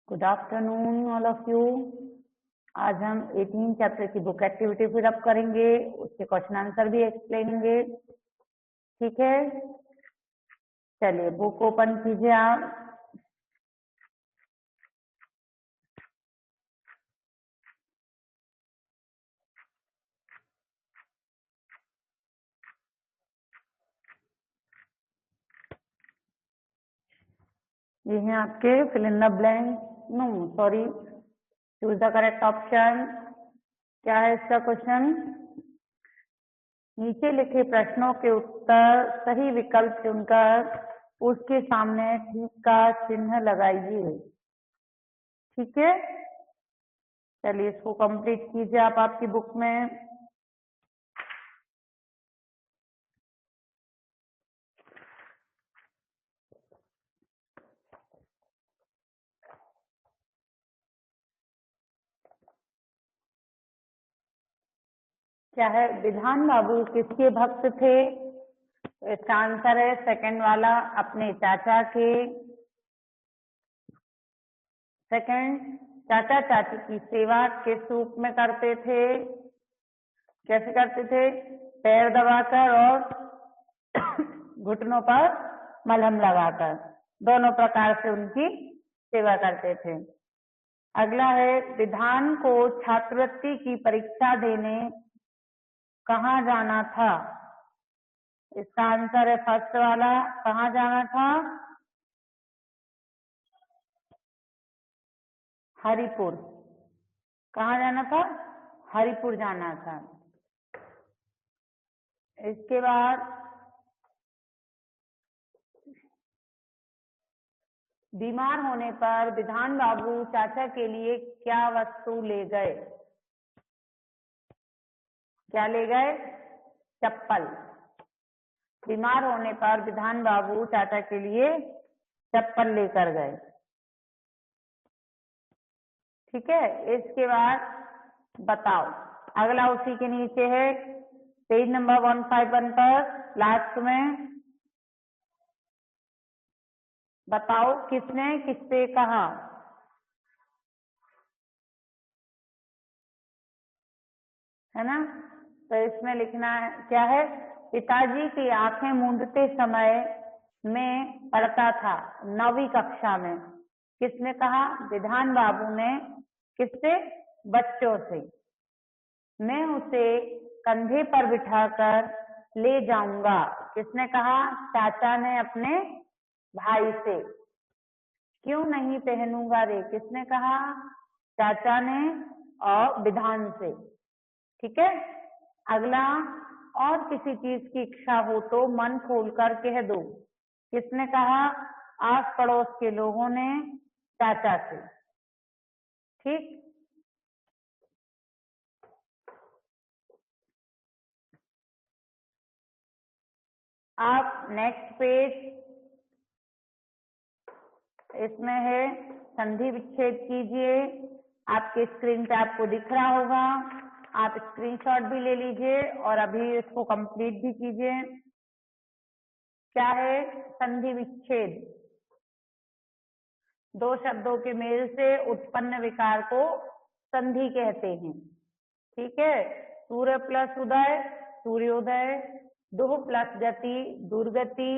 Good afternoon all of you. आज हम 18 chapter की बुक एक्टिविटी फिर अप करेंगे, उसके क्वेश्चन आंसर भी एक्सप्लेन करेंगे। ठीक है, चलिए बुक ओपन कीजिए आप। ये हैं आपके fill in the blank, no sorry, choose the correct option. क्या है इसका क्वेश्चन? नीचे लिखे प्रश्नों के उत्तर सही विकल्प चुनकर उसके सामने ठीक का चिन्ह लगाइए। ठीक है, चलिए इसको कंप्लीट कीजिए आप आपकी बुक में। क्या है? विधान बाबू किसके भक्त थे? इसका आंसर है सेकंड वाला, अपने चाचा के। सेकंड, चाचा चाची की सेवा किस रूप में करते थे? कैसे करते थे? पैर दबाकर और घुटनों पर मलहम लगाकर, दोनों प्रकार से उनकी सेवा करते थे। अगला है, विधान को छात्रवृत्ति की परीक्षा देने कहाँ जाना था? इसका आंसर है फर्स्ट वाला, कहाँ जाना था? हरिपुर। कहाँ जाना था? हरिपुर जाना था। इसके बाद बीमार होने पर विधान बाबू चाचा के लिए क्या वस्तु ले गए? क्या ले गए? चप्पल। बीमार होने पर विधान बाबू चाचा के लिए चप्पल लेकर गए। ठीक है, इसके बाद बताओ, अगला उसी के नीचे है, पेज नंबर 151 पर लास्ट में। बताओ किसने किससे कहा? है ना? तो इसमें लिखना है, क्या है? पिताजी की आंखें मूंदते समय में पढ़ता था 9वीं कक्षा में। किसने कहा? विधान बाबू ने। किससे? बच्चों से। मैं उसे कंधे पर बिठाकर ले जाऊंगा। किसने कहा? चाचा ने अपने भाई से। क्यों नहीं पहनूंगा रे? किसने कहा? चाचा ने और विधान से। ठीक है, अगला, और किसी चीज की इच्छा हो तो मन खोलकर कह दो। किसने कहा? आस पड़ोस के लोगों ने चाचा से। ठीक, आप नेक्स्ट पेज, इसमें है संधि विच्छेद कीजिए। आपके स्क्रीन पे आपको दिख रहा होगा, आप स्क्रीनशॉट भी ले लीजिए और अभी इसको कंप्लीट भी कीजिए। क्या है? संधि विच्छेद। दो शब्दों के मेल से उत्पन्न विकार को संधि कहते हैं। ठीक है, सूर्य प्लस उदय सूर्योदय, दुह प्लस गति दुर्गति,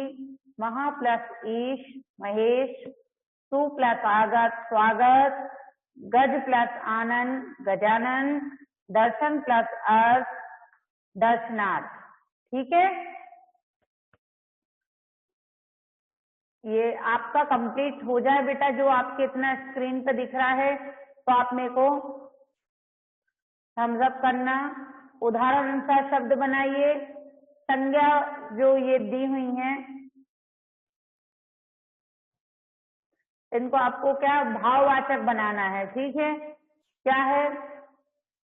महा प्लस ईश महेश, सु प्लस आगत स्वागत, गज प्लस आनंद गजानन, दर्शन प्लस अर्थ दर्शनार्थ। ठीक है, ये आपका कंप्लीट हो जाए बेटा, जो आपके इतना स्क्रीन पे दिख रहा है, तो आप मेरे को थम्स अप करना। उदाहरण अनुसार शब्द बनाइए। संज्ञा जो ये दी हुई हैं, इनको आपको क्या भाववाचक बनाना है। ठीक है, क्या है?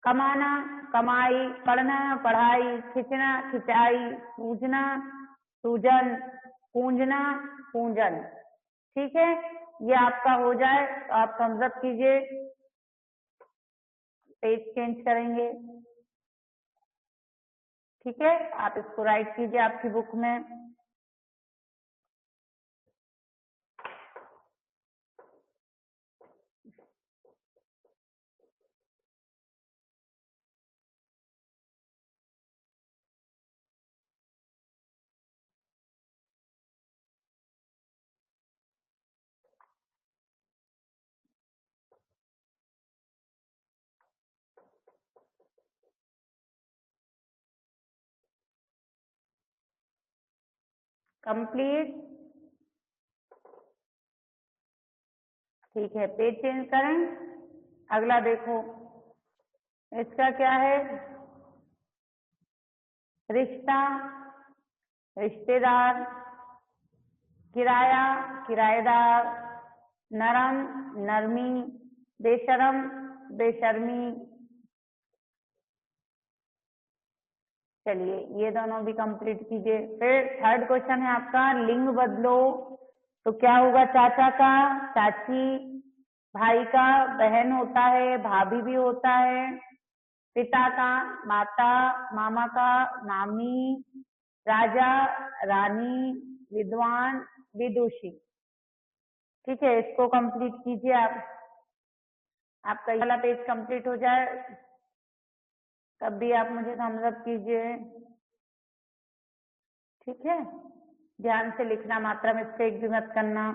कमाना कमाई, पढ़ना पढ़ाई, खिंचना खिंचाई, सूझना सूजन, पूंजना पूंजन। ठीक है, ये आपका हो जाए तो आप थम्स अप कीजिए। पेज चेंज करेंगे। ठीक है, आप इसको राइट कीजिए आपकी बुक में। कंप्लीट। ठीक है, पेज चेंज करें। अगला देखो, इसका क्या है? रिश्ता, रिश्तेदार, किराया, किराएदार, नरम, नरमी, बेशरम, बेशर्मी। चलिए ये दोनों भी कंप्लीट कीजिए। फिर थर्ड क्वेश्चन है आपका, लिंग बदलो। तो क्या होगा? चाचा का चाची, भाई का बहन होता है, भाभी भी होता है, पिता का माता, मामा का मामी, राजा रानी, विद्वान विदुषी। ठीक है, इसको कंप्लीट कीजिए आप। आपका ये वाला पेज कंप्लीट हो जाए तब भी आप मुझे थम्स अप कीजिए। ठीक है, ध्यान से लिखना, मात्रा मिस्टेक भी मत करना।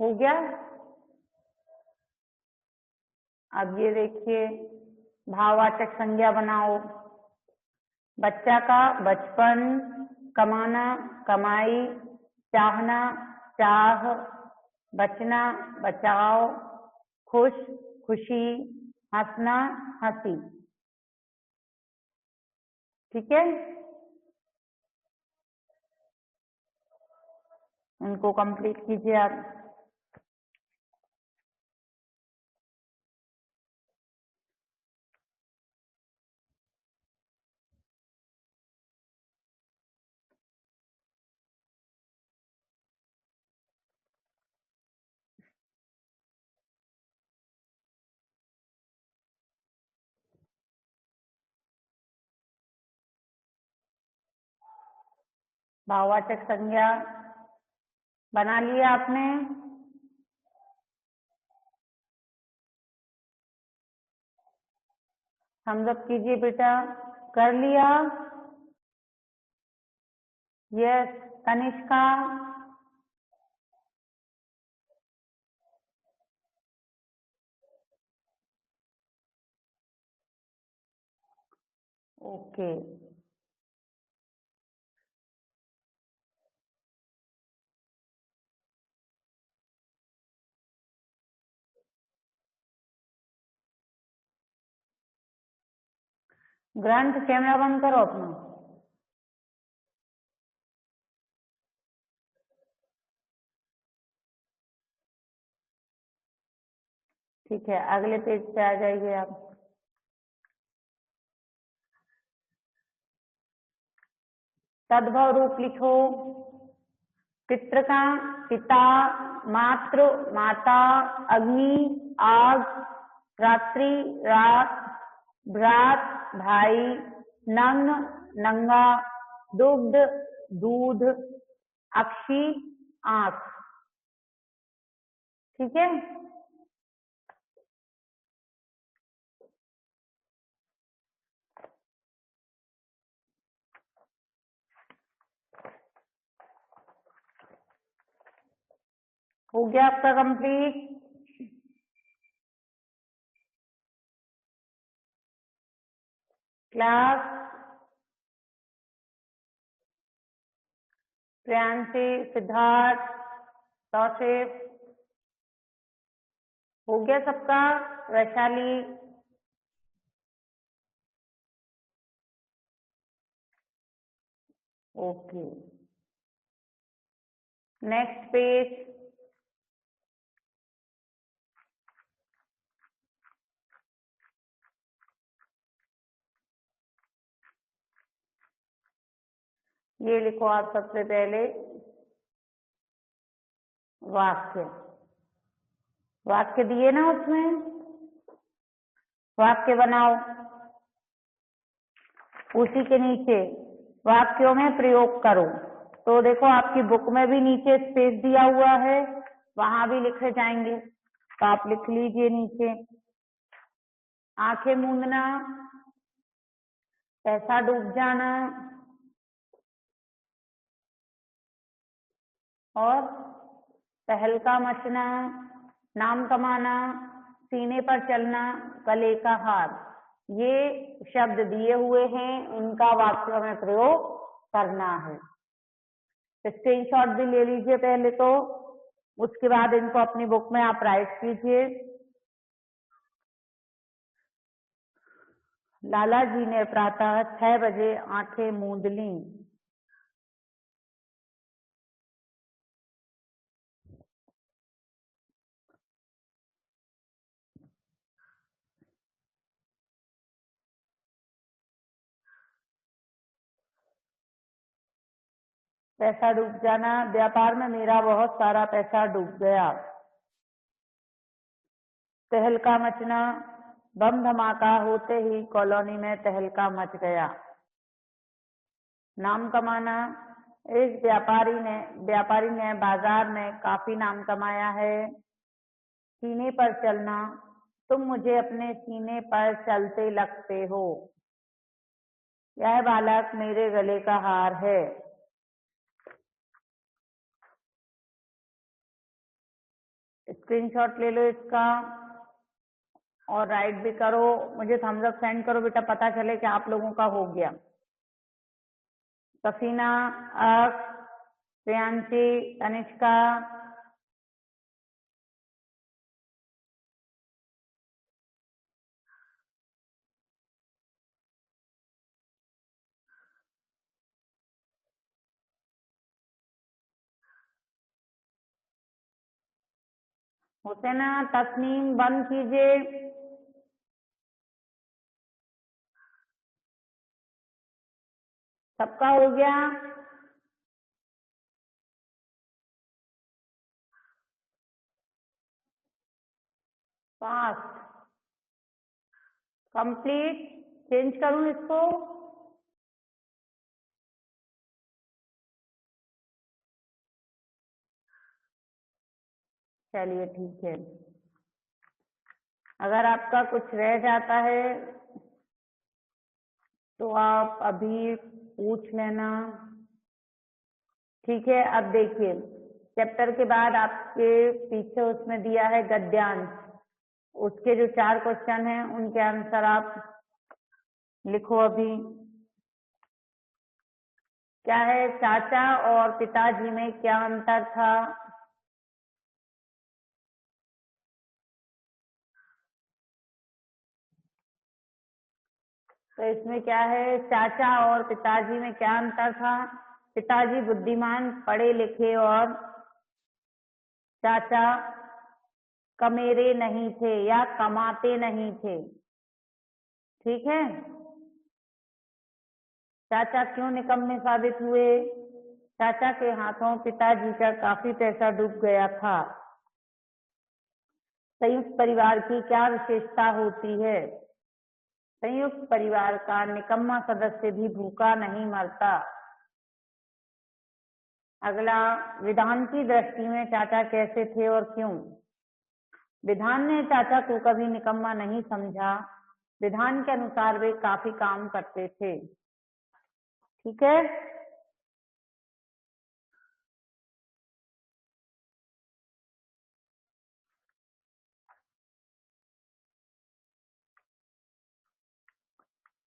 हो गया? अब ये देखिए, भाववाचक संज्ञा बनाओ। बच्चा का बचपन, कमाना कमाई, चाहना चाह, बचना बचाओ, खुश खुशी, हंसना हंसी। ठीक है, उनको कंप्लीट कीजिए आप। भाववाचक संज्ञा बना लिया आपने? थम्स अप कीजिए बेटा। कर लिया? यस। कनिष्का, ओके। ग्रंथ, कैमरा बंद करो अपना। ठीक है, अगले पेज पे आ जाइए आप। तद्भव रूप लिखो। पितृ का पिता, मातृ माता, अग्नि आग, रात्रि रात, भ्रात भाई, नंग नंगा, दुग्ध दूध, अक्षी आंख। ठीक है, हो गया आपका कंप्लीट? क्लास, प्रियांशी, सिद्धार्थ, कौशिक, हो गया सबका? वैशाली, ओके। Next page. ये लिखो आप सबसे पहले वाक्य। वाक्य दिए ना उसमें, वाक्य बनाओ। उसी के नीचे वाक्यों में प्रयोग करो। तो देखो आपकी बुक में भी नीचे स्पेस दिया हुआ है, वहां भी लिखे जाएंगे, तो आप लिख लीजिए नीचे। आंखें मूंदना, पैसा डूब जाना, और तहलका मचना, नाम कमाना, सीने पर चलना, गले का हार। ये शब्द दिए हुए हैं, इनका वाक्य में प्रयोग करना है। स्क्रीनशॉट भी ले लीजिए पहले तो, उसके बाद इनको अपनी बुक में आप राइट कीजिए। लाला जी ने प्रातः 6 बजे आंखें मूंद लीं। पैसा डूब जाना, व्यापार में मेरा बहुत सारा पैसा डूब गया। तहलका मचना, बम धमाका होते ही कॉलोनी में तहलका मच गया। नाम कमाना, इस व्यापारी ने बाजार में काफी नाम कमाया है। सीने पर चलना, तुम मुझे अपने सीने पर चलते लगते हो। यह बालक मेरे गले का हार है। स्क्रीनशॉट ले लो इसका और राइट भी करो, मुझे थम्स अप सेंड करो बेटा, पता चले कि आप लोगों का हो गया। सफीना, अक्स, प्रियांशी, तनिष्का, हुसैना, तस्नीम, बंद कीजिए। सबका हो गया? पास, कंप्लीट। चेंज करूं इसको? चलिए ठीक है। अगर आपका कुछ रह जाता है तो आप अभी पूछ लेना, ठीक है। अब देखिए, चैप्टर के बाद आपके पीछे उसमें दिया है गद्यांश, उसके जो 4 क्वेश्चन हैं उनके आंसर आप लिखो अभी। क्या है? चाचा और पिताजी में क्या अंतर था? तो इसमें क्या है, चाचा और पिताजी में क्या अंतर था? पिताजी बुद्धिमान, पढ़े लिखे, और चाचा कमेरे नहीं थे या कमाते नहीं थे। ठीक है। चाचा क्यों निकम्मे साबित हुए? चाचा के हाथों पिताजी का काफी पैसा डूब गया था। संयुक्त परिवार की क्या विशेषता होती है? संयुक्त परिवार का निकम्मा सदस्य भी भूखा नहीं मरता। अगला, विधान की दृष्टि में चाचा कैसे थे और क्यों? विधान ने चाचा को कभी निकम्मा नहीं समझा। विधान के अनुसार वे काफी काम करते थे। ठीक है।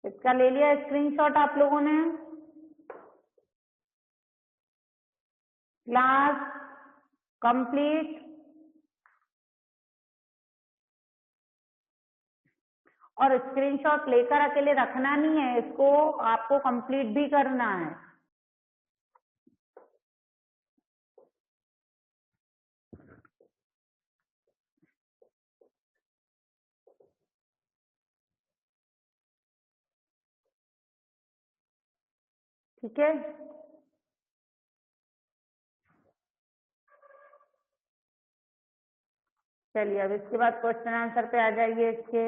इसका ले लिया स्क्रीनशॉट आप लोगों ने? Class complete. और स्क्रीनशॉट लेकर अकेले रखना नहीं है, इसको आपको कंप्लीट भी करना है। ठीक है। चलिए अब इसके बाद क्वेश्चन आंसर पे आ जाइए इसके।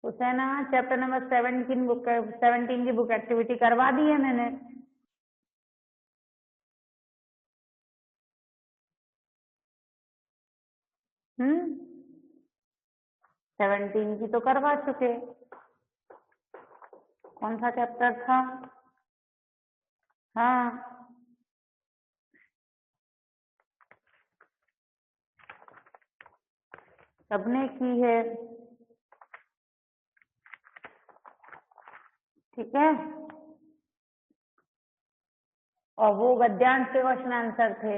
हुसैना चैप्टर नंबर 17 की बुक एक्टिविटी करवा दी है मैंने। हम्म, 17 की तो करवा चुके। कौन सा चैप्टर था? हाँ, सबने की है। ठीक है, और वो गद्यांश के क्वेश्चन आंसर थे।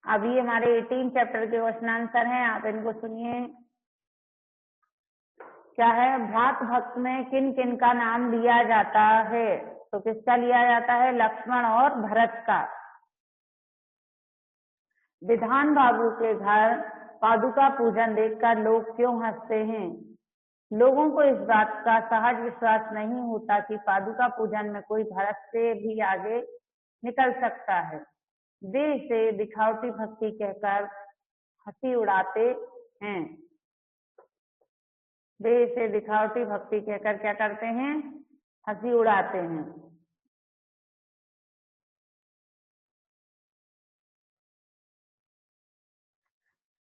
अभी हमारे 18 चैप्टर के क्वेश्चन आंसर हैं, आप इनको सुनिए। क्या है? भ्रात भक्त में किन किन का नाम लिया जाता है? तो किसका लिया जाता है? लक्ष्मण और भरत का। विधान बाबू के घर पादुका पूजन देखकर लोग क्यों हंसते हैं? लोगों को इस बात का सहज विश्वास नहीं होता कि पादुका पूजन में कोई भरत से भी आगे निकल सकता है। वे इसे दिखावटी भक्ति कहकर हंसी उड़ाते हैं। वे इसे दिखावटी भक्ति कहकर क्या करते हैं? हंसी उड़ाते हैं।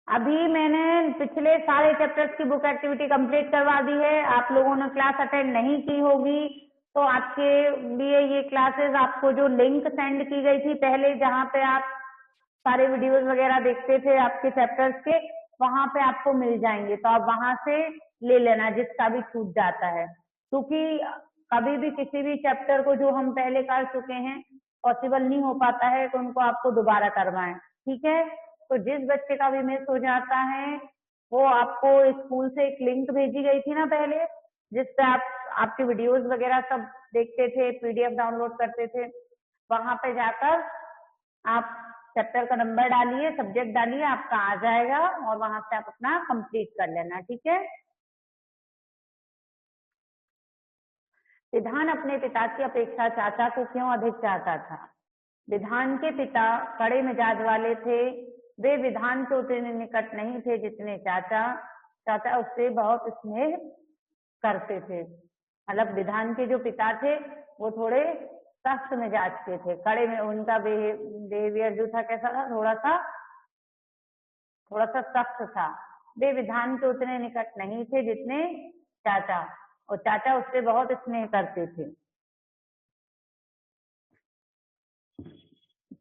अभी मैंने पिछले सारे चैप्टर्स की बुक एक्टिविटी कंप्लीट करवा दी है। आप लोगों ने क्लास अटेंड नहीं की होगी तो आपके लिए ये क्लासेस, आपको जो लिंक सेंड की गई थी पहले, जहाँ पे आप सारे वीडियोस वगैरह देखते थे आपके चैप्टर्स के, वहां पे आपको मिल जाएंगे, तो आप वहां से ले लेना जिसका भी छूट जाता है। क्योंकि कभी भी किसी भी चैप्टर को जो हम पहले कर चुके हैं पॉसिबल नहीं हो पाता है तो उनको आपको दोबारा करवाएं। ठीक है, तो जिस बच्चे का भी मिस हो जाता है वो आपको स्कूल से एक लिंक भेजी गई थी ना पहले, जिससे आप आपके वीडियोस वगैरह सब देखते थे, पीडीएफ डाउनलोड करते थे। वहां पे जाकर आप चैप्टर का नंबर डालिए, सब्जेक्ट डालिए, आपका आ जाएगा और वहां से आप अपना कंप्लीट कर लेना। ठीक है। विधान अपने पिता की अपेक्षा चाचा को क्यों अधिक चाहता था? विधान के पिता कड़े मिजाज वाले थे। वे विधान के उतने निकट नहीं थे जितने चाचा। चाचा उससे बहुत स्नेह करते थे। मतलब विधान के जो पिता थे वो थोड़े सख्त मिजाज के थे, कड़े में उनका बिहेवियर जो था कैसा था? थोड़ा सा सख्त था। वे विधान के उतने निकट नहीं थे जितने चाचा, और चाचा उससे बहुत स्नेह करते थे।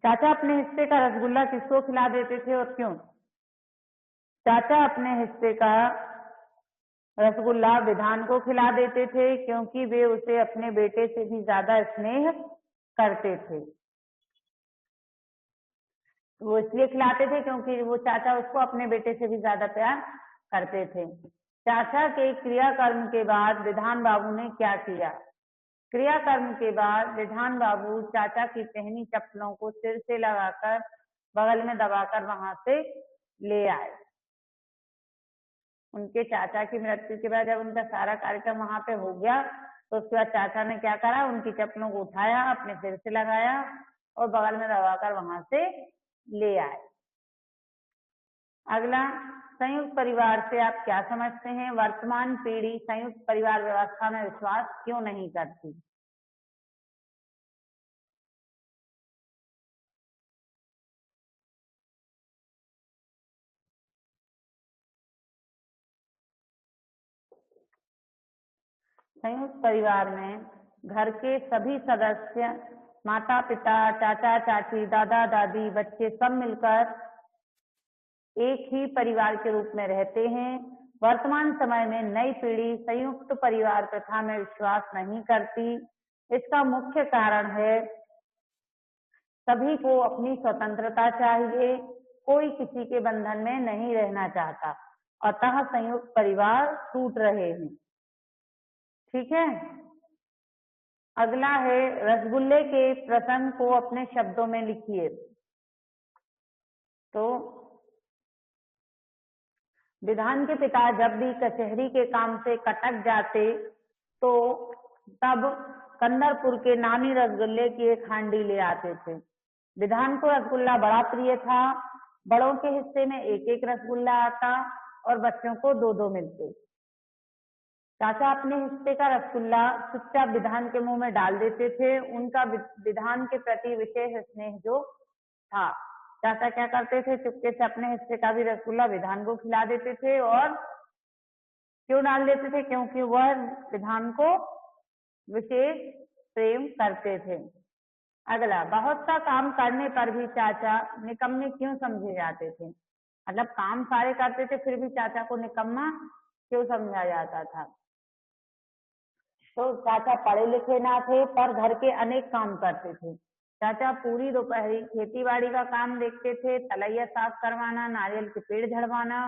चाचा अपने हिस्से का रसगुल्ला किसको खिला देते थे और क्यों? चाचा अपने हिस्से का रसगुल्ला विधान को खिला देते थे क्योंकि वे उसे अपने बेटे से भी ज्यादा स्नेह करते थे। वो इसलिए खिलाते थे क्योंकि वो चाचा उसको अपने बेटे से भी ज्यादा प्यार करते थे। चाचा के क्रियाकर्म के बाद विधान बाबू ने क्या किया? क्रियाकर्म के बाद विधान बाबू चाचा की पहनी चप्पलों को सिर से लगाकर बगल में दबाकर वहां से ले आए। उनके चाचा की मृत्यु के बाद जब उनका सारा कार्यक्रम वहां पे हो गया तो उसके बाद चाचा ने क्या करा? उनकी चप्पलों को उठाया, अपने सिर से लगाया और बगल में दबाकर वहां से ले आए। अगला, संयुक्त परिवार से आप क्या समझते हैं? वर्तमान पीढ़ी संयुक्त परिवार व्यवस्था में विश्वास क्यों नहीं करती? संयुक्त परिवार में घर के सभी सदस्य, माता पिता, चाचा चाची, दादा दादी, बच्चे सब मिलकर एक ही परिवार के रूप में रहते हैं। वर्तमान समय में नई पीढ़ी संयुक्त परिवार प्रथा में विश्वास नहीं करती। इसका मुख्य कारण है सभी को अपनी स्वतंत्रता चाहिए, कोई किसी के बंधन में नहीं रहना चाहता, अतः संयुक्त परिवार टूट रहे हैं। ठीक है। अगला है, रसगुल्ले के प्रसंग को अपने शब्दों में लिखिए। तो विधान के पिता जब भी कचहरी के काम से कटक जाते तो तब कंदरपुर के नामी रसगुल्ले की एक हांडी ले आते थे। विधान को रसगुल्ला बड़ा प्रिय था। बड़ों के हिस्से में एक एक रसगुल्ला आता और बच्चों को दो दो मिलते। चाचा अपने हिस्से का रसगुल्ला चुपचाप विधान के मुंह में डाल देते थे। उनका विधान के प्रति विशेष स्नेह जो था। चाचा क्या करते थे, चुपके से अपने हिस्से का भी रसगुल्ला विधान को खिला देते थे। और क्यों डाल देते थे? क्योंकि वह विधान को विशेष प्रेम करते थे। अगला, बहुत सा काम करने पर भी चाचा निकम्मे क्यों समझे जाते थे? मतलब काम सारे करते थे फिर भी चाचा को निकम्मा क्यों समझा जाता था? तो चाचा पढ़े लिखे ना थे पर घर के अनेक काम करते थे। चाचा पूरी दोपहरी खेती बाड़ी का काम देखते थे, तलैया साफ करवाना, नारियल के पेड़ झड़वाना,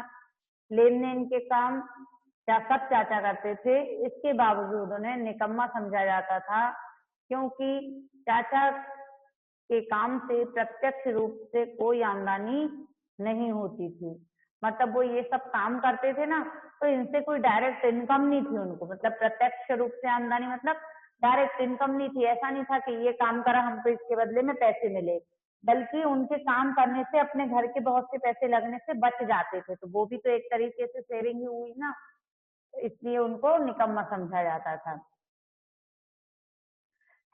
लेन देन के काम क्या सब चाचा करते थे। इसके बावजूद उन्हें निकम्मा समझा जाता था क्योंकि चाचा के काम से प्रत्यक्ष रूप से कोई आमदनी नहीं होती थी। मतलब वो ये सब काम करते थे ना, तो इनसे कोई डायरेक्ट इनकम नहीं थी उनको। मतलब प्रत्यक्ष रूप से आमदनी मतलब डायरेक्ट इनकम नहीं थी। ऐसा नहीं था कि ये काम करा हमको इसके बदले में पैसे मिले, बल्कि उनके काम करने से अपने घर के बहुत से पैसे लगने से बच जाते थे। तो वो भी तो एक तरीके से सेविंग ही हुई ना, इसलिए उनको निकम्मा समझा जाता था।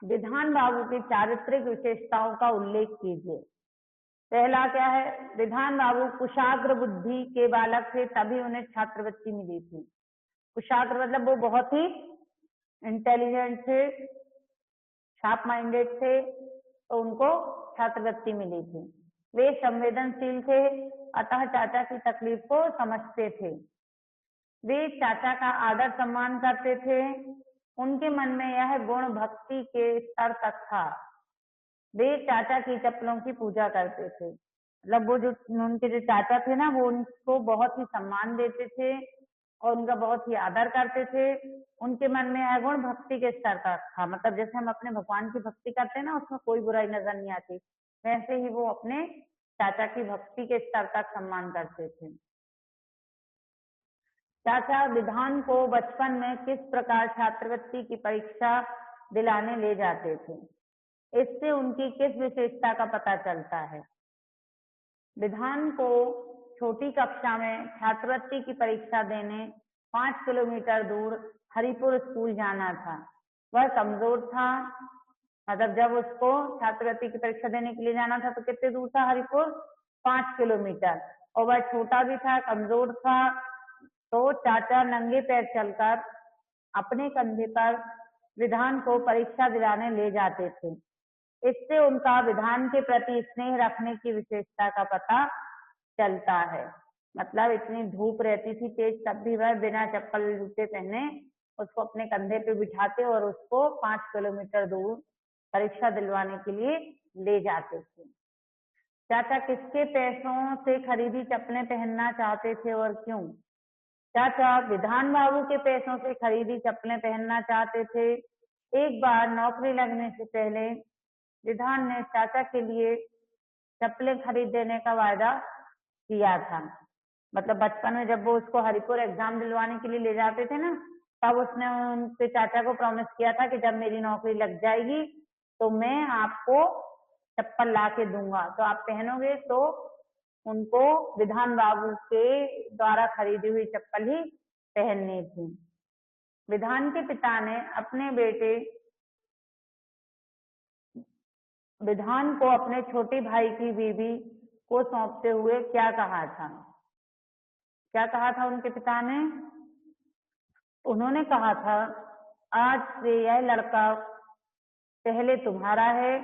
विधान बाबू की चारित्रिक विशेषताओं का उल्लेख कीजिए। पहला क्या है? विधान बाबू कुशाग्र बुद्धि के बालक थे, तभी उन्हें छात्रवृत्ति मिली थी। कुशाग्र मतलब वो बहुत ही इंटेलिजेंट थे, शार्प माइंडेड थे, तो उनको छात्रवृत्ति मिली थी। वे संवेदनशील थे, अतः चाचा की तकलीफ को समझते थे। वे चाचा का आदर सम्मान करते थे। उनके मन में यह गुण भक्ति के स्तर तक था। वे चाचा की चप्पलों की पूजा करते थे। मतलब वो जो उनके जो चाचा थे ना, वो उनको बहुत ही सम्मान देते थे और उनका बहुत ही आदर करते थे। उनके मन में यह गुण भक्ति के स्तर तक था। मतलब जैसे हम अपने भगवान की भक्ति करते हैं ना, उसमें कोई बुराई नजर नहीं आती, वैसे ही वो अपने चाचा की भक्ति के स्तर तक सम्मान करते थे। चाचा विधान को बचपन में किस प्रकार छात्रवृत्ति की परीक्षा दिलाने ले जाते थे? इससे उनकी किस विशेषता का पता चलता है? विधान को छोटी कक्षा में छात्रवृत्ति की परीक्षा देने 5 किलोमीटर दूर हरिपुर स्कूल जाना था। वह कमजोर था। मतलब जब उसको छात्रवृत्ति की परीक्षा देने के लिए जाना था तो कितने दूर था हरिपुर? 5 किलोमीटर। और वह छोटा भी था, कमजोर था। तो चाचा नंगे पैर चलकर अपने कंधे पर विधान को परीक्षा दिलाने ले जाते थे। इससे उनका विधान के प्रति स्नेह रखने की विशेषता का पता चलता है। मतलब इतनी धूप रहती थी तेज, तब भी वह बिना चप्पल जूते पहने उसको अपने कंधे पे बिठाते और उसको 5 किलोमीटर दूर परीक्षा दिलवाने के लिए ले जाते थे। चाचा किसके पैसों से खरीदी चप्पलें पहनना चाहते थे और क्यों? चाचा विधान बाबू के पैसों से खरीदी चप्पलें पहनना चाहते थे। एक बार नौकरी लगने से पहले विधान ने चाचा के लिए चप्पलें खरीद देने का वायदा किया था। मतलब बचपन में जब वो उसको हरिपुर एग्जाम दिलवाने के लिए ले जाते थे ना, तब उसने उनके चाचा को प्रॉमिस किया था कि जब मेरी नौकरी लग जाएगी तो मैं आपको चप्पल ला के दूंगा, तो आप पहनोगे। तो उनको विधान बाबू के द्वारा खरीदी हुई चप्पल ही पहननी थी। विधान के पिता ने अपने बेटे विधान को अपने छोटे भाई की बीवी को सौंपते हुए क्या कहा था? क्या कहा था उनके पिता ने? उन्होंने कहा था, आज से यह लड़का पहले तुम्हारा है,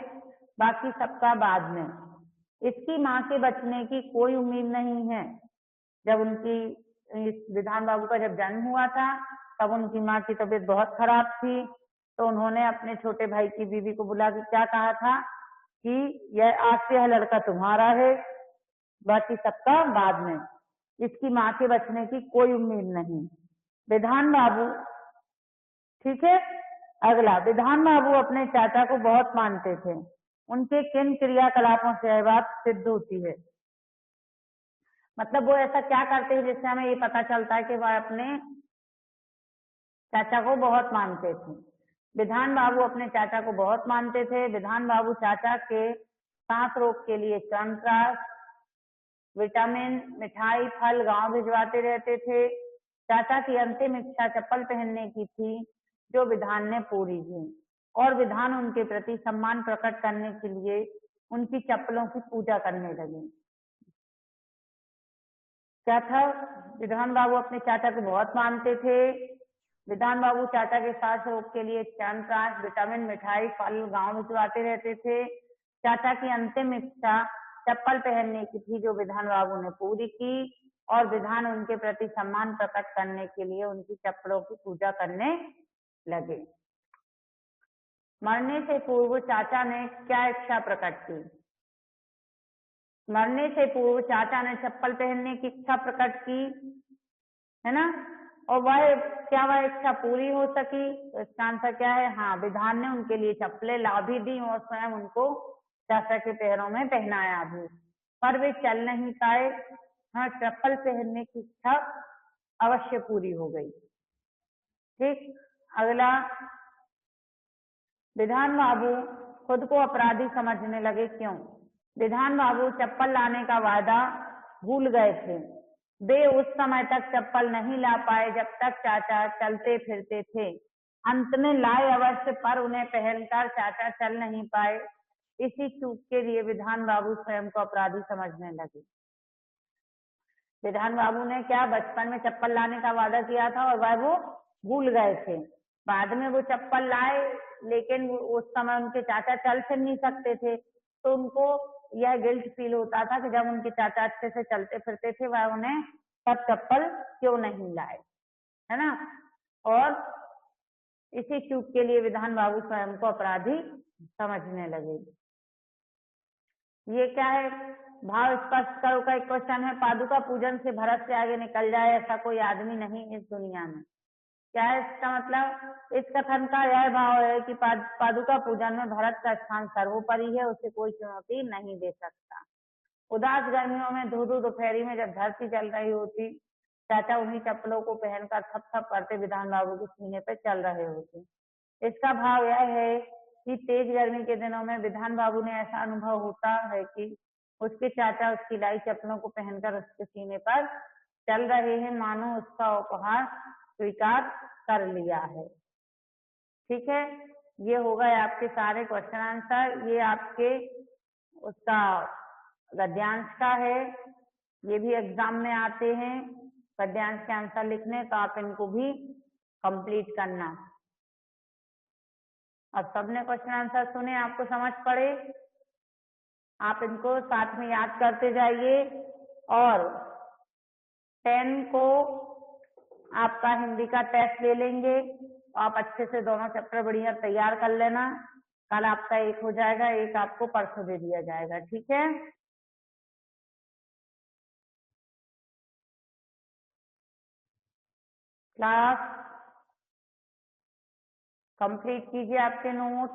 बाकी सबका बाद में। इसकी माँ के बचने की कोई उम्मीद नहीं है। जब उनकी विधान बाबू का जब जन्म हुआ था तब उनकी माँ की तबीयत बहुत खराब थी। तो उन्होंने अपने छोटे भाई की बीवी को बुला के क्या कहा था कि यह आज से यह लड़का तुम्हारा है, बाकी सबका बाद में। इसकी माँ के बचने की कोई उम्मीद नहीं। विधान बाबू, ठीक है। अगला, विधान बाबू अपने चाचा को बहुत मानते थे। उनके किन क्रियाकलापों से यह बात सिद्ध होती है? मतलब वो ऐसा क्या करते हैं जिससे हमें ये पता चलता है कि वह अपने चाचा को बहुत मानते थे। विधान बाबू अपने चाचा को बहुत मानते थे। विधान बाबू चाचा के सांस रोग के लिए च्यवनप्राश, विटामिन, मिठाई, फल गांव भिजवाते रहते थे। चाचा की अंतिम इच्छा चप्पल पहनने की थी जो विधान ने पूरी की, और विधान उनके प्रति सम्मान प्रकट करने के लिए उनकी चप्पलों की पूजा करने लगे। क्या था? विधान बाबू अपने चाचा को बहुत मानते थे। विधान बाबू चाचा के साथ रोग के लिए च्यवनप्राश, विटामिन, मिठाई, फल गांव भिजवाते रहते थे। चाचा की अंतिम इच्छा चप्पल पहनने की थी जो विधान बाबू ने पूरी की, और विधान उनके प्रति सम्मान प्रकट करने के लिए उनकी चप्पलों की पूजा करने लगे। मरने से पूर्व चाचा ने क्या इच्छा प्रकट की? मरने से पूर्व चाचा ने चप्पल पहनने की इच्छा प्रकट की, है ना? और वह इच्छा पूरी हो सकी? तो इसका आंसर क्या है? हाँ, विधान ने उनके लिए चप्पलें ला भी दी और स्वयं उनको चाचा के पैरों में पहनाया भी, पर वे चल नहीं पाए। हाँ, चप्पल पहनने की इच्छा अवश्य पूरी हो गई। ठीक, अगला, विधान बाबू खुद को अपराधी समझने लगे, क्यों? विधान बाबू चप्पल लाने का वादा भूल गए थे। वे उस समय तक चप्पल नहीं ला पाए जब तक चाचा चलते फिरते थे। अंत में लाए अवश्य, पर उन्हें पहनकर चाचा चल नहीं पाए। इसी चूक के लिए विधान बाबू स्वयं को अपराधी समझने लगे। विधान बाबू ने क्या, बचपन में चप्पल लाने का वादा किया था और वह वो भूल गए थे। बाद में वो चप्पल लाए, लेकिन उस समय उनके चाचा चल फिर नहीं सकते थे, तो उनको यह गिल्ट फील होता था कि जब उनके चाचा अच्छे से चलते फिरते थे, वह उन्हें तब चप्पल क्यों नहीं लाए, है ना? और इसी चूक के लिए विधान बाबू स्वयं को अपराधी समझने लगे। ये क्या है? भाव स्पष्ट करो का एक क्वेश्चन है। पादुका पूजन से भरत से आगे निकल जाए ऐसा कोई आदमी नहीं इस दुनिया में। क्या है इसका मतलब? इस कथन का यह भाव है कि पादुका पूजन में भरत का स्थान सर्वोपरि है, उसे कोई चुनौती नहीं दे सकता। उदास गर्मियों में धू धू दोपहरी में जब धरती चल रही होती, चाचा उन्हीं चप्पलों को पहनकर थप थप करते विधान बाबू के सीने पर चल रहे होते। इसका भाव यह है कि तेज गर्मी के दिनों में विधान बाबू ने ऐसा अनुभव होता है कि उसके चाचा उसकी लाई चप्पलों को पहनकर उसके सीने पर चल रहे हैं, मानो उसका उपहार स्वीकार कर लिया है। ठीक है, ये हो गए आपके सारे क्वेश्चन आंसर। ये आपके उसका गद्यांश का है, ये भी एग्जाम में आते हैं गद्यांश के आंसर लिखने, तो आप इनको भी कंप्लीट करना। अब सबने क्वेश्चन आंसर सुने, आपको समझ पड़े, आप इनको साथ में याद करते जाइए। और 10 को आपका हिंदी का टेस्ट ले लेंगे, तो आप अच्छे से दोनों चैप्टर बढ़िया तैयार कर लेना। कल आपका एक हो जाएगा, एक आपको परसों दे दिया जाएगा। ठीक है, क्लास कंप्लीट कीजिए आपके नोट।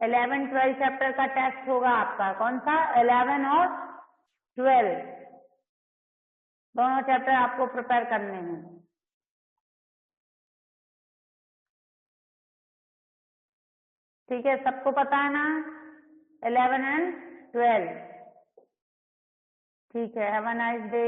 11-12 चैप्टर का टेस्ट होगा आपका। कौन सा? 11 और 12 दोनों चैप्टर आपको प्रिपेयर करने हैं। ठीक है, सबको पता है ना? 11 and 12। ठीक है, हैव अ नाइस डे।